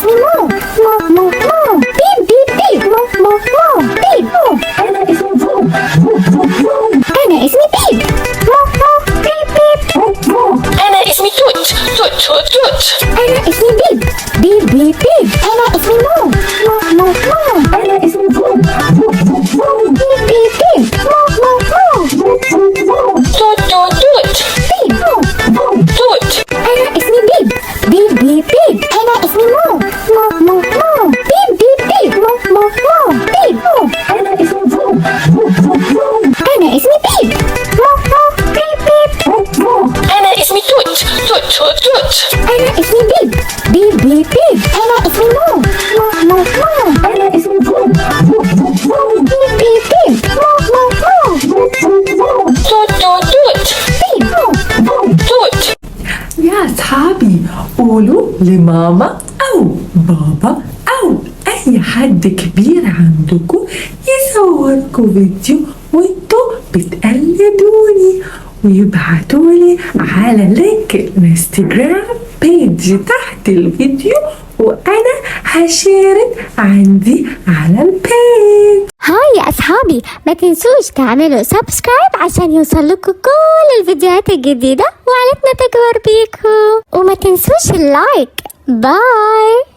اسمي مو مو مو مو بيب بيب بيب مو مو مو بيب مو. أنا اسمي فو فو فو فو. أنا اسمي بيب مو مو بيب بيب فو فو. أنا اسمي توت توت توت توت. أنا اسمي بيب بيب بيب بيب. أنا اسمي مو مو مو مو. أنا اسمي فو فو فو فو. بيب بيب بيب مو مو مو. فو فو فو. توت توت توت. بيب مو. توت. أنا اسمي بيب بيب بيب بيب. أنا اسمي مو مو مو مو بيب بيب بيب مو مو مو بيب مو. أنا اسمي فو فو فو فو. أنا اسمي بيب مو مو بيب بيب. فو فو. أنا اسمي توت توت توت توت. أنا اسمي بيب بيب بيب بيب. أنا اسمي مو مو مو مو. أنا اسمي فو فو فو فو. بيب بيب بيب مو مو مو. فو فو فو. توت توت توت. بيب مو. توت. يا أصحابي قولوا لماما أو بابا أو أي حد كبير عندكم يصوركم فيديو وانتوا بتقلدوني ويبعتولي على لينك الانستجرام بيج تحت الفيديو وأنا هشارك عندي على البيج. هاي يا أصحابي، ما تنسوش تعملوا سبسكرايب عشان يوصل لكم كل الفيديوهات الجديدة وعائلتنا تكبر بيكم، وما تنسوش اللايك. باي.